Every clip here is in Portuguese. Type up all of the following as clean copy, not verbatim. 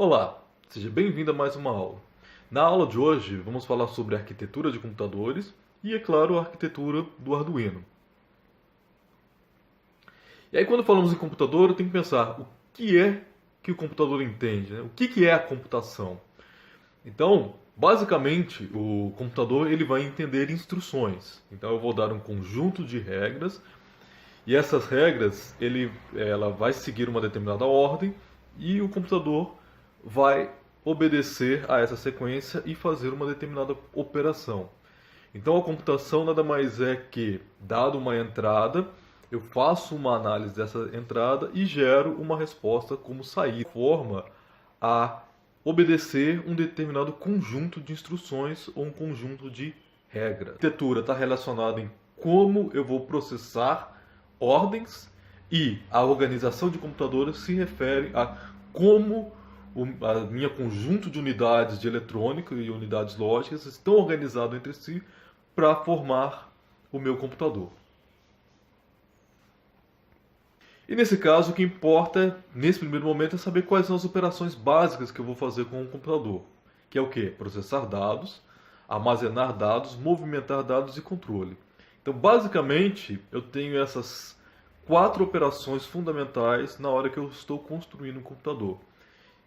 Olá, seja bem-vindo a mais uma aula. Na aula de hoje, vamos falar sobre a arquitetura de computadores e, é claro, a arquitetura do Arduino. E aí, quando falamos em computador, eu tenho que pensar o que é que o computador entende, né? O que é a computação? Então, basicamente, o computador ele vai entender instruções. Então, eu vou dar um conjunto de regras e essas regras ela vai seguir uma determinada ordem e o computador vai obedecer a essa sequência e fazer uma determinada operação. Então a computação nada mais é que, dado uma entrada, eu faço uma análise dessa entrada e gero uma resposta como saída, forma a obedecer um determinado conjunto de instruções ou um conjunto de regras. A arquitetura está relacionada em como eu vou processar ordens e a organização de computadores se refere a como a minha conjunto de unidades de eletrônica e unidades lógicas estão organizados entre si para formar o meu computador. E nesse caso, o que importa, nesse primeiro momento, é saber quais são as operações básicas que eu vou fazer com o computador. Que é o quê? Processar dados, armazenar dados, movimentar dados e controle. Então, basicamente, eu tenho essas 4 operações fundamentais na hora que eu estou construindo um computador.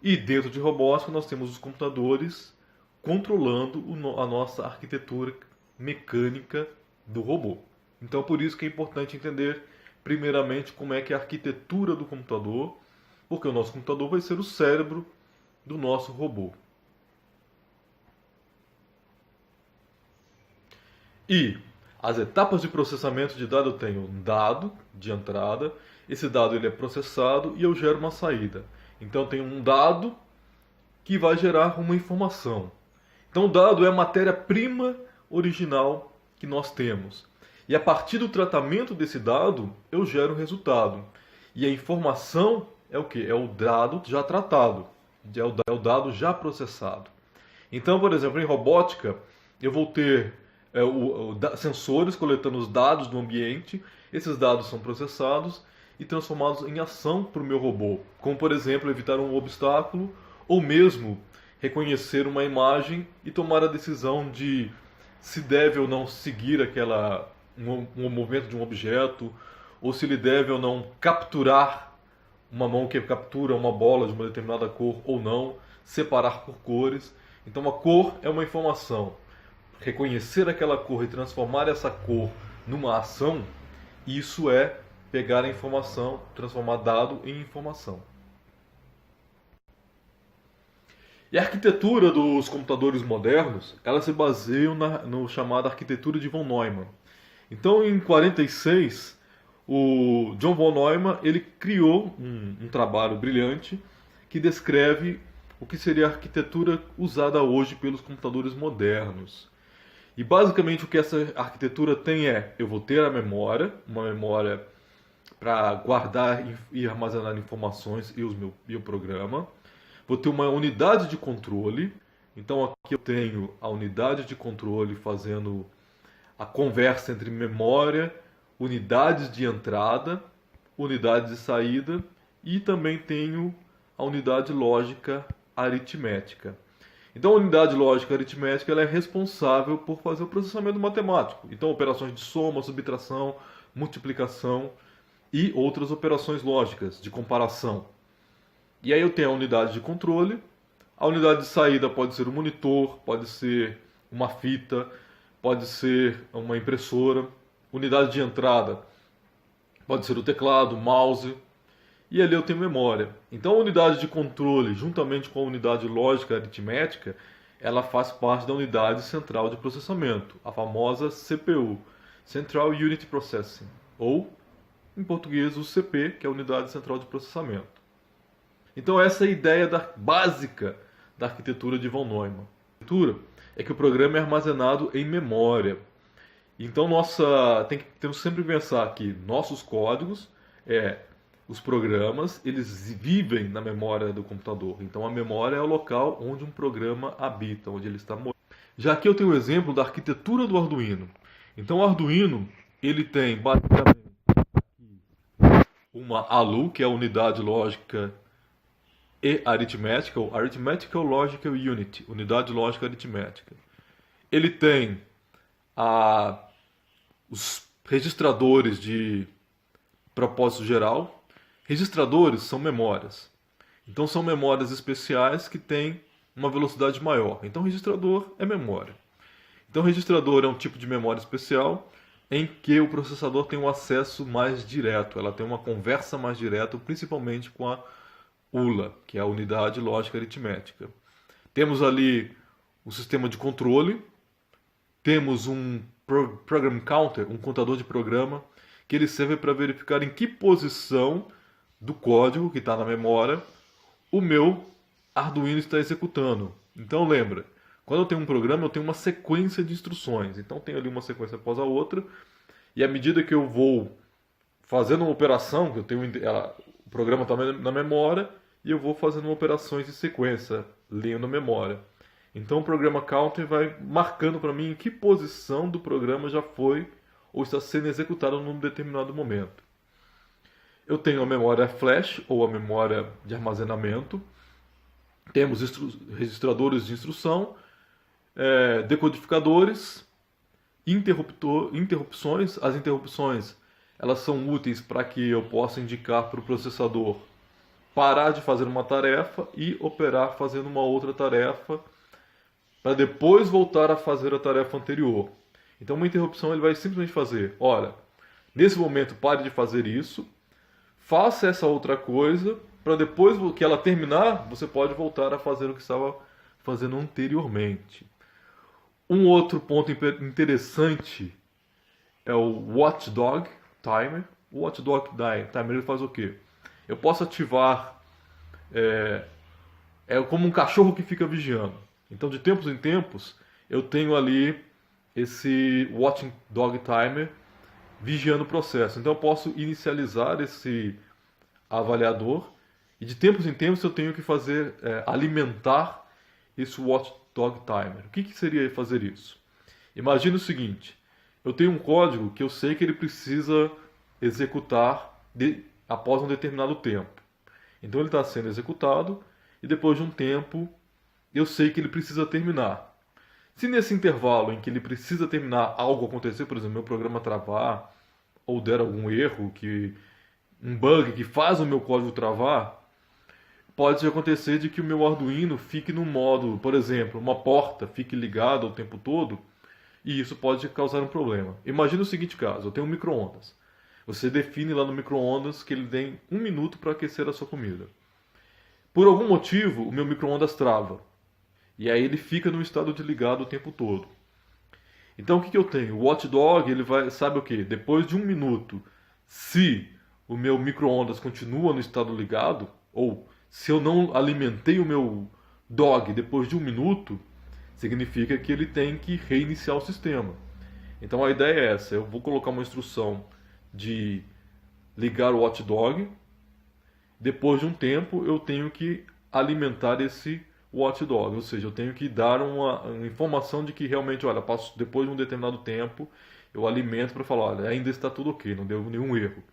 E dentro de robótica, nós temos os computadores controlando a nossa arquitetura mecânica do robô. Então, por isso que é importante entender primeiramente como é que é a arquitetura do computador, porque o nosso computador vai ser o cérebro do nosso robô. E as etapas de processamento de dado, eu tenho um dado de entrada, esse dado ele é processado e eu gero uma saída. Então eu tenho um dado que vai gerar uma informação. Então o dado é a matéria-prima original que nós temos. E a partir do tratamento desse dado, eu gero um resultado. E a informação é o quê? É o dado já tratado, é o dado já processado. Então, por exemplo, em robótica, eu vou ter sensores coletando os dados do ambiente, esses dados são processados e transformados em ação para o meu robô. Como, por exemplo, evitar um obstáculo ou mesmo reconhecer uma imagem e tomar a decisão de se deve ou não seguir um movimento de um objeto, ou se ele deve ou não capturar uma mão que captura uma bola de uma determinada cor ou não, separar por cores. Então a cor é uma informação. Reconhecer aquela cor e transformar essa cor numa ação, isso é pegar a informação, transformar dado em informação. E a arquitetura dos computadores modernos, ela se baseia no chamada arquitetura de von Neumann. Então, em 46, o John von Neumann ele criou um trabalho brilhante que descreve o que seria a arquitetura usada hoje pelos computadores modernos. E basicamente o que essa arquitetura tem eu vou ter uma memória para guardar e armazenar informações e o programa. Vou ter uma unidade de controle. Então aqui eu tenho a unidade de controle fazendo a conversa entre memória, unidades de entrada, unidades de saída e também tenho a unidade lógica aritmética. Então a unidade lógica aritmética ela é responsável por fazer o processamento matemático. Então operações de soma, subtração, multiplicação e outras operações lógicas de comparação. E aí eu tenho a unidade de controle, a unidade de saída pode ser um monitor, pode ser uma fita, pode ser uma impressora, unidade de entrada pode ser o teclado, o mouse, e ali eu tenho memória. Então a unidade de controle, juntamente com a unidade lógica aritmética, ela faz parte da unidade central de processamento, a famosa CPU, Central Unit Processing, ou, em português, o CP, que é a unidade central de processamento. Então essa é a ideia básica da arquitetura de von Neumann. A arquitetura é que o programa é armazenado em memória. Então temos sempre que pensar que nossos códigos, os programas, eles vivem na memória do computador. Então a memória é o local onde um programa habita, onde ele está morando. Já aqui eu tenho o exemplo da arquitetura do Arduino. Então o Arduino ele tem basicamente uma ALU, que é a unidade lógica e Arithmetical, Arithmetical Logical Unit, unidade lógica aritmética. Ele tem os registradores de propósito geral. Registradores são memórias. Então são memórias especiais que têm uma velocidade maior. Então registrador é memória. Então registrador é um tipo de memória especial em que o processador tem um acesso mais direto. Ela tem uma conversa mais direta, principalmente com a ULA, que é a unidade lógica aritmética. Temos ali o sistema de controle. Temos um program counter, um contador de programa, que ele serve para verificar em que posição do código que está na memória o meu Arduino está executando. Então lembra, quando eu tenho um programa, eu tenho uma sequência de instruções. Então tenho ali uma sequência após a outra, e à medida que eu vou fazendo uma operação, que eu tenho o programa está na memória, e eu vou fazendo operações de sequência, lendo a memória. Então o programa counter vai marcando para mim em que posição do programa já foi ou está sendo executado num determinado momento. Eu tenho a memória flash ou a memória de armazenamento. Temos registradores de instrução, decodificadores, interrupções. As interrupções elas são úteis para que eu possa indicar para o processador parar de fazer uma tarefa e operar fazendo uma outra tarefa, para depois voltar a fazer a tarefa anterior. Então uma interrupção ele vai simplesmente fazer, olha, nesse momento pare de fazer isso, faça essa outra coisa, para depois que ela terminar, você pode voltar a fazer o que estava fazendo anteriormente. Um outro ponto interessante é o Watchdog Timer. O Watchdog Timer ele faz o quê? Eu posso ativar, como um cachorro que fica vigiando. Então, de tempos em tempos, eu tenho ali esse Watching Dog Timer vigiando o processo. Então, eu posso inicializar esse avaliador e de tempos em tempos eu tenho que fazer, alimentar esse Watchdog Timer. O que seria fazer isso? Imagina o seguinte, eu tenho um código que eu sei que ele precisa executar após um determinado tempo. Então, ele está sendo executado e depois de um tempo eu sei que ele precisa terminar. Se nesse intervalo em que ele precisa terminar algo acontecer, por exemplo, meu programa travar, ou der algum erro, um bug que faz o meu código travar, pode acontecer de que o meu Arduino fique no modo, por exemplo, uma porta fique ligada o tempo todo, e isso pode causar um problema. Imagina o seguinte caso, eu tenho um micro-ondas. Você define lá no micro-ondas que ele tem 1 minuto para aquecer a sua comida. Por algum motivo, o meu micro-ondas trava. E aí ele fica no estado de ligado o tempo todo. Então o que eu tenho? O Watchdog, ele sabe o que? Depois de 1 minuto, se o meu micro-ondas continua no estado ligado, ou se eu não alimentei o meu dog depois de 1 minuto, significa que ele tem que reiniciar o sistema. Então a ideia é essa, eu vou colocar uma instrução de ligar o Watchdog, depois de um tempo eu tenho que alimentar esse Watchdog, ou seja, eu tenho que dar uma informação de que realmente, olha, depois de um determinado tempo, eu alimento para falar, olha, ainda está tudo ok, não deu nenhum erro.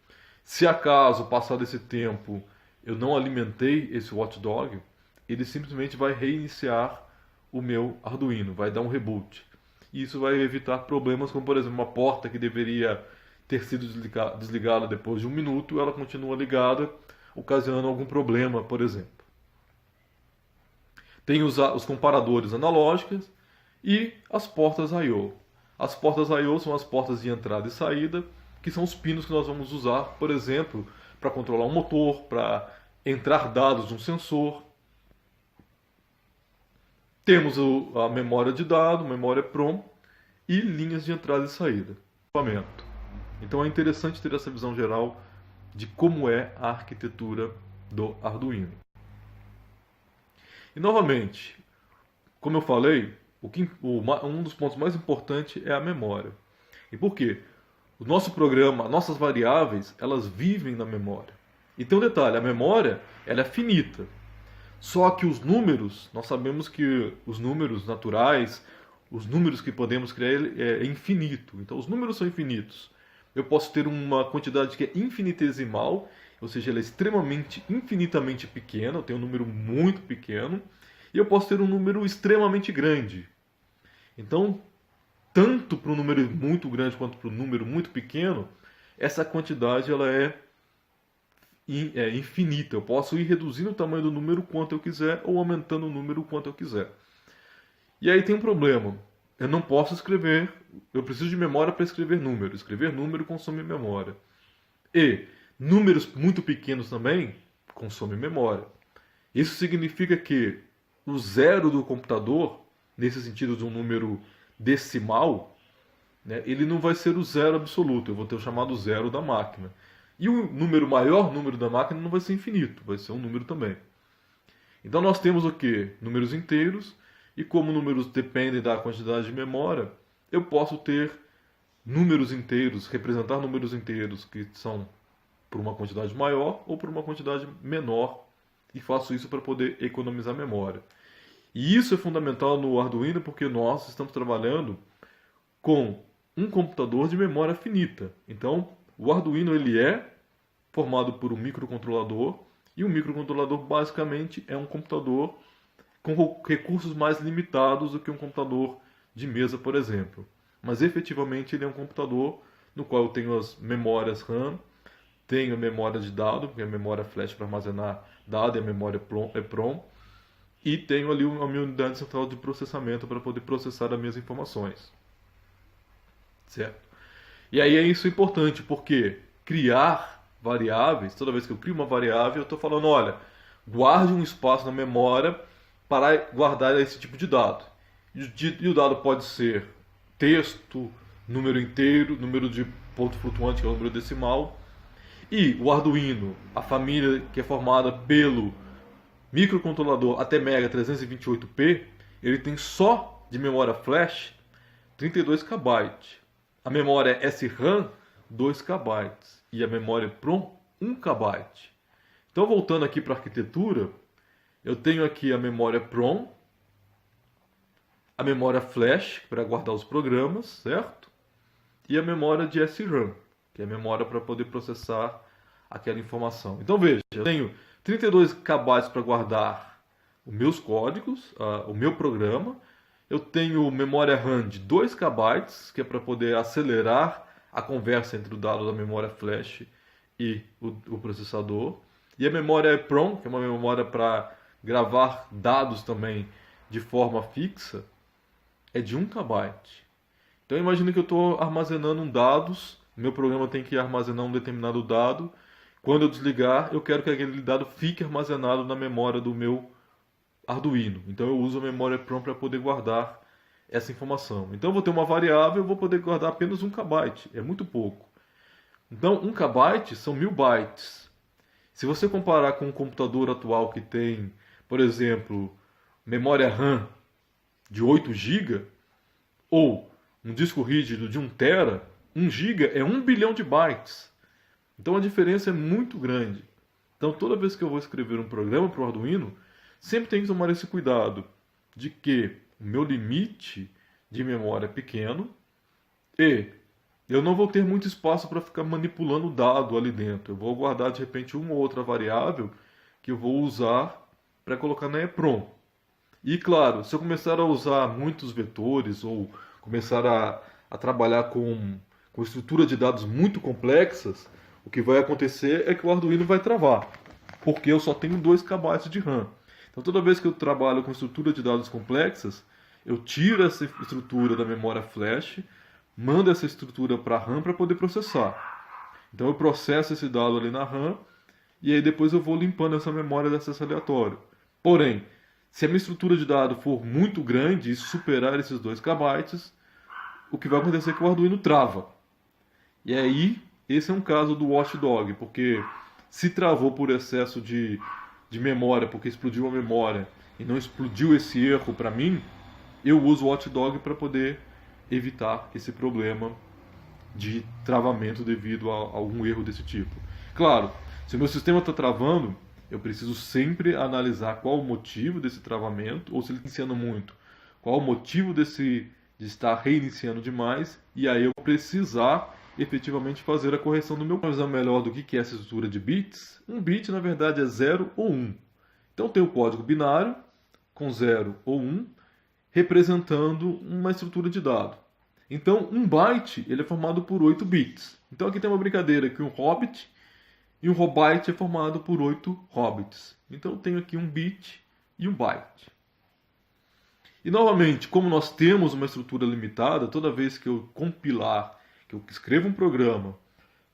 Se acaso, passado esse tempo, eu não alimentei esse Watchdog, ele simplesmente vai reiniciar o meu Arduino, vai dar um reboot. E isso vai evitar problemas como, por exemplo, uma porta que deveria ter sido desligada depois de 1 minuto, ela continua ligada, ocasionando algum problema, por exemplo. Tem os comparadores analógicos e as portas I/O. As portas I/O são as portas de entrada e saída, que são os pinos que nós vamos usar, por exemplo, para controlar um motor, para entrar dados de um sensor. Temos a memória de dado, memória PROM e linhas de entrada e saída. Então é interessante ter essa visão geral de como é a arquitetura do Arduino. E novamente, como eu falei, um dos pontos mais importantes é a memória. E por quê? O nosso programa, nossas variáveis, elas vivem na memória. E tem um detalhe, a memória ela é finita. Só que os números, nós sabemos que os números naturais, os números que podemos criar é infinito. Então os números são infinitos. Eu posso ter uma quantidade que é infinitesimal ou seja, ela é extremamente, infinitamente pequena, eu tenho um número muito pequeno, e eu posso ter um número extremamente grande. Então, tanto para um número muito grande quanto para um número muito pequeno, essa quantidade ela é infinita. Eu posso ir reduzindo o tamanho do número quanto eu quiser ou aumentando o número quanto eu quiser. E aí tem um problema. Eu não posso escrever, eu preciso de memória para escrever número. Escrever número consome memória. E números muito pequenos também consomem memória. Isso significa que o zero do computador, nesse sentido de um número decimal, né, ele não vai ser o zero absoluto, eu vou ter o chamado zero da máquina. E o número maior, número da máquina, não vai ser infinito, vai ser um número também. Então nós temos o que? Números inteiros, e como números dependem da quantidade de memória, eu posso ter números inteiros, representar números inteiros que são por uma quantidade maior ou por uma quantidade menor, e faço isso para poder economizar memória. E isso é fundamental no Arduino porque nós estamos trabalhando com um computador de memória finita. Então, o Arduino ele é formado por um microcontrolador, e o microcontrolador basicamente é um computador com recursos mais limitados do que um computador de mesa, por exemplo. Mas efetivamente ele é um computador no qual eu tenho as memórias RAM, tenho a memória de dado, que é a memória flash para armazenar dado, e a memória EPROM, e tenho ali a minha unidade central de processamento para poder processar as minhas informações. Certo? E aí é isso importante, porque criar variáveis, toda vez que eu crio uma variável, eu estou falando, olha, guarde um espaço na memória para guardar esse tipo de dado. E o dado pode ser texto, número inteiro, número de ponto flutuante, que é o número decimal. E o Arduino, a família que é formada pelo microcontrolador ATmega 328P, ele tem só de memória flash 32 KB. A memória SRAM, 2 KB. E a memória EPROM, 1 KB. Então, voltando aqui para a arquitetura, eu tenho aqui a memória EPROM, a memória flash para guardar os programas, certo? E a memória de SRAM, que é a memória para poder processar aquela informação. Então veja, eu tenho 32 KB para guardar os meus códigos, o meu programa. Eu tenho memória RAM de 2 KB, que é para poder acelerar a conversa entre o dado da memória flash e o processador. E a memória EPROM, que é uma memória para gravar dados também de forma fixa, é de 1 KB. Então imagine que eu estou armazenando dados, meu programa tem que armazenar um determinado dado. Quando eu desligar, eu quero que aquele dado fique armazenado na memória do meu Arduino. Então eu uso a memória EPROM para poder guardar essa informação. Então eu vou ter uma variável, eu vou poder guardar apenas 1 KB. É muito pouco. Então 1 KB são 1000 bytes. Se você comparar com um computador atual que tem, por exemplo, memória RAM de 8 GB ou um disco rígido de 1 TB, 1 GB é 1 bilhão de bytes. Então a diferença é muito grande. Então toda vez que eu vou escrever um programa para o Arduino, sempre tem que tomar esse cuidado de que o meu limite de memória é pequeno e eu não vou ter muito espaço para ficar manipulando o dado ali dentro. Eu vou guardar de repente uma ou outra variável que eu vou usar para colocar na EPROM. E claro, se eu começar a usar muitos vetores ou começar a trabalhar com estrutura de dados muito complexas, o que vai acontecer é que o Arduino vai travar, porque eu só tenho 2 KB de RAM. Então toda vez que eu trabalho com estrutura de dados complexas, eu tiro essa estrutura da memória flash, mando essa estrutura para a RAM para poder processar. Então eu processo esse dado ali na RAM e aí depois eu vou limpando essa memória de acesso aleatório. Porém, se a minha estrutura de dado for muito grande e superar esses 2 KB, o que vai acontecer é que o Arduino trava. E aí, esse é um caso do Watchdog, porque se travou por excesso de memória, porque explodiu a memória e não explodiu esse erro para mim, eu uso o Watchdog para poder evitar esse problema de travamento devido a algum erro desse tipo. Claro, se o meu sistema está travando, eu preciso sempre analisar qual o motivo desse travamento, ou se ele está iniciando muito, qual o motivo de estar reiniciando demais, e aí eu precisar efetivamente fazer a correção do meu código. Vamos ver melhor do que é essa estrutura de bits. Um bit, na verdade, é 0 ou 1. Então tem o código binário, com 0 ou 1, representando uma estrutura de dado. Então, um byte ele é formado por 8 bits. Então aqui tem uma brincadeira que um hobbit e um robyte é formado por 8 hobbits. Então eu tenho aqui um bit e um byte. E novamente, como nós temos uma estrutura limitada, toda vez que eu compilar, que eu escrevo um programa,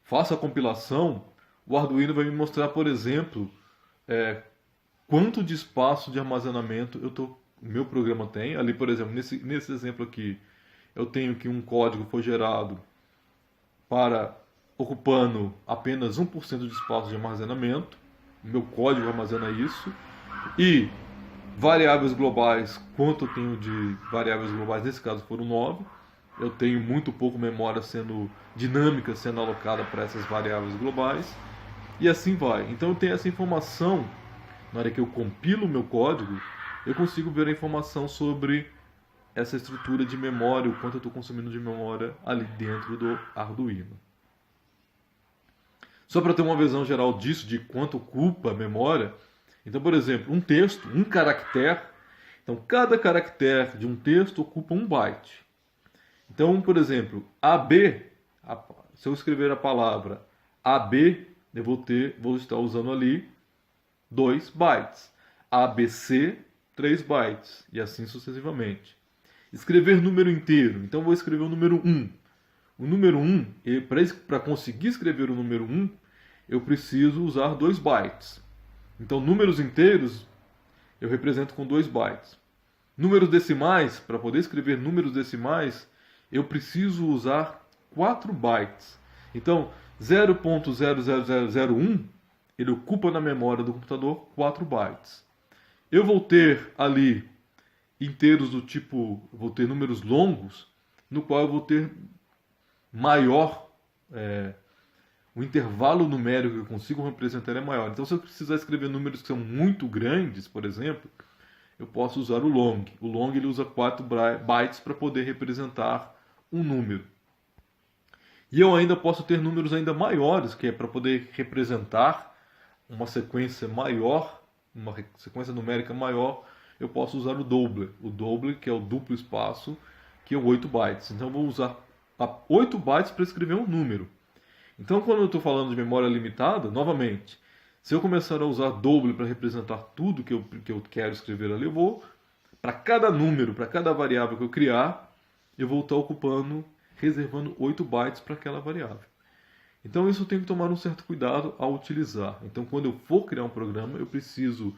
faço a compilação, o Arduino vai me mostrar, por exemplo, quanto de espaço de armazenamento o meu programa tem. Ali, por exemplo, nesse exemplo aqui, eu tenho que um código foi gerado para ocupando apenas 1% de espaço de armazenamento. O meu código armazena isso. E variáveis globais, quanto eu tenho de variáveis globais, nesse caso foram 9. Eu tenho muito pouco memória dinâmica sendo alocada para essas variáveis globais. E assim vai. Então eu tenho essa informação, na hora que eu compilo o meu código, eu consigo ver a informação sobre essa estrutura de memória, o quanto eu estou consumindo de memória ali dentro do Arduino. Só para ter uma visão geral disso, de quanto ocupa a memória, então, por exemplo, um texto, um caractere, então cada caractere de um texto ocupa 1 byte. Então, por exemplo, AB, se eu escrever a palavra AB, eu vou estar usando ali 2 bytes. ABC, 3 bytes, e assim sucessivamente. Escrever número inteiro, então vou escrever o número 1. O número 1, para conseguir escrever o número 1, eu preciso usar 2 bytes. Então, números inteiros eu represento com 2 bytes. Números decimais, para poder escrever números decimais, eu preciso usar 4 bytes. Então, 0.00001, ele ocupa na memória do computador 4 bytes. Eu vou ter ali inteiros do tipo, vou ter números longos, no qual eu vou ter maior, o intervalo numérico que eu consigo representar é maior. Então, se eu precisar escrever números que são muito grandes, por exemplo, eu posso usar o long. O long ele usa 4 bytes para poder representar um número. E eu ainda posso ter números ainda maiores, que é para poder representar uma sequência maior, uma sequência numérica maior, eu posso usar o doubler. O doubler, que é o duplo espaço, que é 8 bytes. Então eu vou usar 8 bytes para escrever um número. Então, quando eu estou falando de memória limitada, novamente, se eu começar a usar doubler para representar tudo que eu quero escrever ali, eu vou, para cada número, para cada variável que eu criar, eu vou estar reservando 8 bytes para aquela variável. Então, isso eu tenho que tomar um certo cuidado ao utilizar. Então, quando eu for criar um programa, eu preciso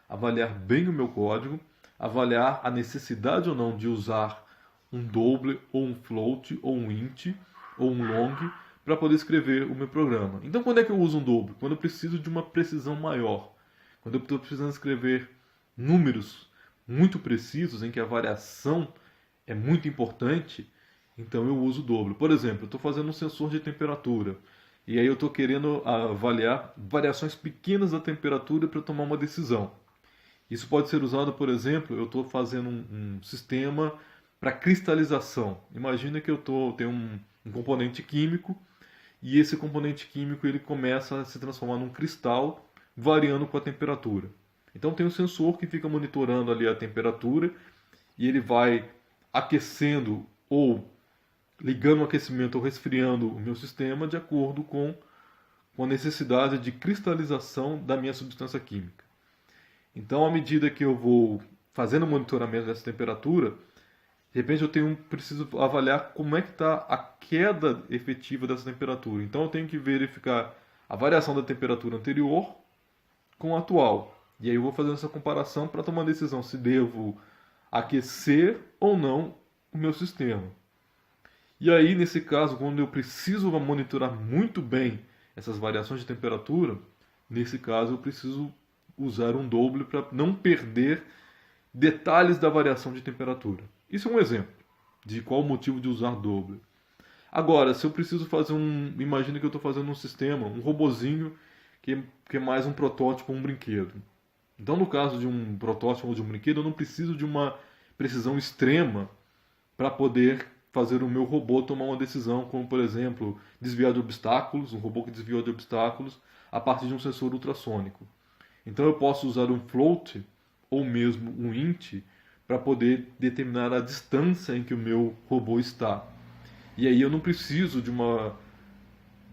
avaliar bem o meu código, avaliar a necessidade ou não de usar um doubler, ou um float, ou um int, ou um long, para poder escrever o meu programa. Então, quando é que eu uso um doubler? Quando eu preciso de uma precisão maior. Quando eu estou precisando escrever números muito precisos, em que a variação é muito importante, então eu uso o doubler. Por exemplo, eu estou fazendo um sensor de temperatura, e aí eu estou querendo avaliar variações pequenas da temperatura para tomar uma decisão. Isso pode ser usado, por exemplo, eu estou fazendo um sistema para cristalização. Imagina que eu tenho um componente químico, e esse componente químico ele começa a se transformar num cristal, variando com a temperatura. Então tem um sensor que fica monitorando ali a temperatura, e ele vai aquecendo ou ligando o aquecimento ou resfriando o meu sistema de acordo com a necessidade de cristalização da minha substância química. Então, à medida que eu vou fazendo o monitoramento dessa temperatura, de repente eu preciso avaliar como é que está a queda efetiva dessa temperatura. Então eu tenho que verificar a variação da temperatura anterior com a atual. E aí eu vou fazendo essa comparação para tomar uma decisão se devo aquecer ou não o meu sistema. E aí, nesse caso, quando eu preciso monitorar muito bem essas variações de temperatura, nesse caso eu preciso usar um doubler para não perder detalhes da variação de temperatura. Isso é um exemplo de qual o motivo de usar doubler. Agora, se eu preciso fazer imagina que eu estou fazendo um sistema, um robozinho que é mais um protótipo, um brinquedo. Então, no caso de um protótipo ou de um brinquedo, eu não preciso de uma precisão extrema para poder fazer o meu robô tomar uma decisão, como por exemplo, desviar de obstáculos, um robô que desviou de obstáculos a partir de um sensor ultrassônico. Então eu posso usar um float ou mesmo um int para poder determinar a distância em que o meu robô está. E aí eu não preciso de uma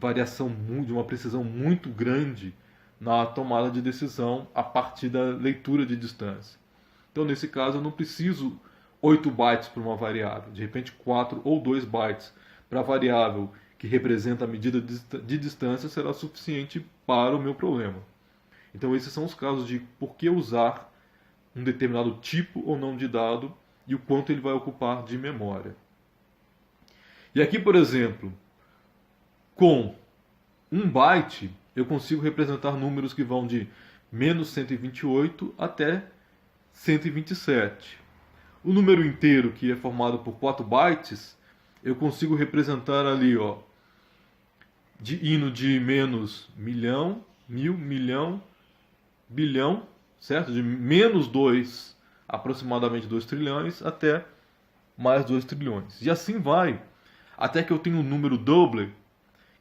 variação, de uma precisão muito grande na tomada de decisão a partir da leitura de distância. Então, nesse caso, eu não preciso 8 bytes para uma variável, de repente 4 ou 2 bytes para a variável que representa a medida de distância será suficiente para o meu problema. Então, esses são os casos de por que usar um determinado tipo ou não de dado e o quanto ele vai ocupar de memória. E aqui, por exemplo, com 1 byte, eu consigo representar números que vão de menos 128 até 127. O número inteiro, que é formado por 4 bytes, eu consigo representar ali, ó, indo de menos milhão, mil, milhão, bilhão, certo? De menos 2, aproximadamente 2 trilhões, até mais 2 trilhões. E assim vai, até que eu tenho um número doble,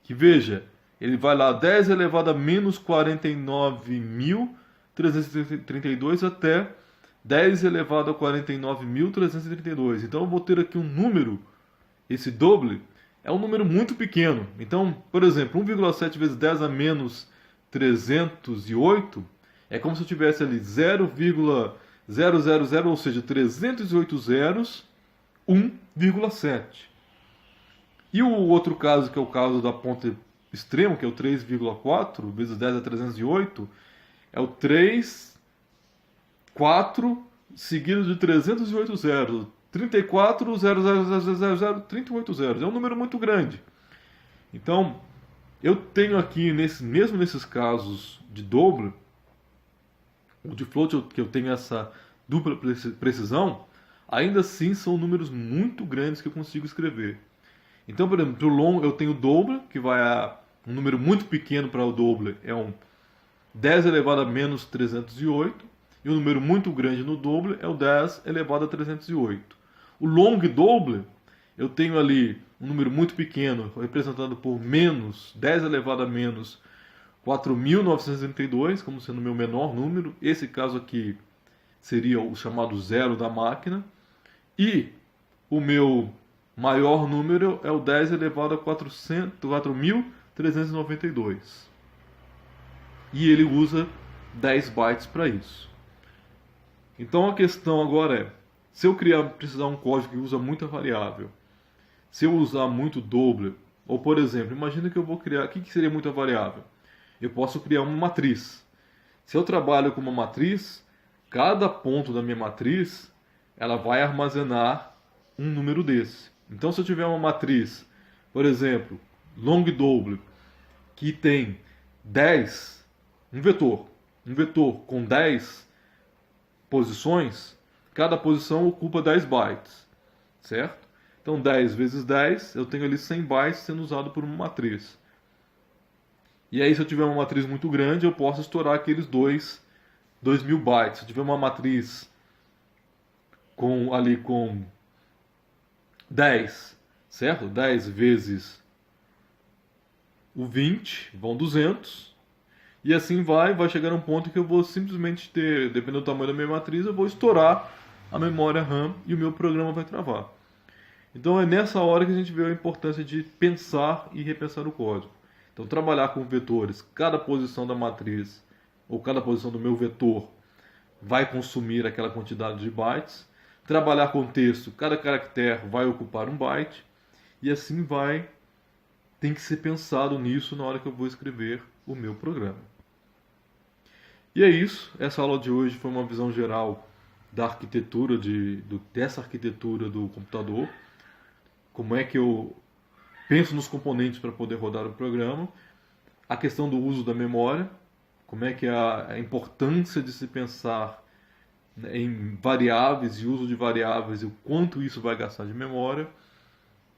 que veja, ele vai lá 10 elevado a menos 49.332 até 10 elevado a 49.332. Então eu vou ter aqui um número, esse doble, é um número muito pequeno. Então, por exemplo, 1,7 vezes 10 a menos 308 é como se eu tivesse ali 0,000, ou seja, 308 zeros, 1,7. E o outro caso, que é o caso da ponta extrema, que é o 3,4 vezes 10 a 308, é o 3, 4, seguido de 308 zeros. 34, 00000, 38 zeros. É um número muito grande. Então, eu tenho aqui, mesmo nesses casos de dobro, ou de float, que eu tenho essa dupla precisão, ainda assim são números muito grandes que eu consigo escrever. Então, por exemplo, para o long eu tenho o dobro, que vai a um número muito pequeno para o doble, é um 10 elevado a menos 308, e um número muito grande no doble é o 10 elevado a 308. O long doble, eu tenho ali um número muito pequeno, representado por menos 10 elevado a menos 4.932, como sendo o meu menor número. Esse caso aqui seria o chamado zero da máquina. E o meu maior número é o 10 elevado a 4.392. E ele usa 10 bytes para isso. Então a questão agora é, se eu precisar um código que usa muita variável, se eu usar muito doble, ou por exemplo, imagina que eu vou criar, o que seria muita variável? Eu posso criar uma matriz. Se eu trabalho com uma matriz, cada ponto da minha matriz, ela vai armazenar um número desse. Então se eu tiver uma matriz, por exemplo, long double, que tem 10, um vetor com 10 posições, cada posição ocupa 10 bytes, certo? Então 10 vezes 10, eu tenho ali 100 bytes sendo usado por uma matriz. E aí se eu tiver uma matriz muito grande, eu posso estourar aqueles 2.000 bytes. Se eu tiver uma matriz com 10, certo? 10 vezes o 20, vão 200. E assim vai chegar um ponto que eu vou simplesmente ter, dependendo do tamanho da minha matriz, eu vou estourar a memória RAM e o meu programa vai travar. Então é nessa hora que a gente vê a importância de pensar e repensar o código. Então trabalhar com vetores, cada posição da matriz ou cada posição do meu vetor vai consumir aquela quantidade de bytes. Trabalhar com texto, cada caractere vai ocupar um byte. E assim vai, tem que ser pensado nisso na hora que eu vou escrever o meu programa. E é isso, essa aula de hoje foi uma visão geral da arquitetura, dessa arquitetura do computador, como é que eu penso nos componentes para poder rodar o programa, a questão do uso da memória, como é que é a importância de se pensar em variáveis e uso de variáveis e o quanto isso vai gastar de memória,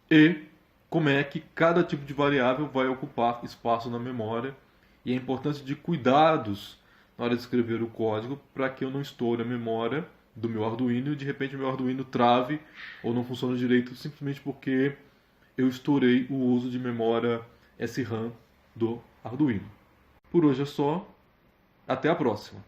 e como é que cada tipo de variável vai ocupar espaço na memória e a importância de cuidados na hora de escrever o código para que eu não estoure a memória do meu Arduino e de repente o meu Arduino trave ou não funciona direito simplesmente porque eu estourei o uso de memória SRAM do Arduino. Por hoje é só. Até a próxima!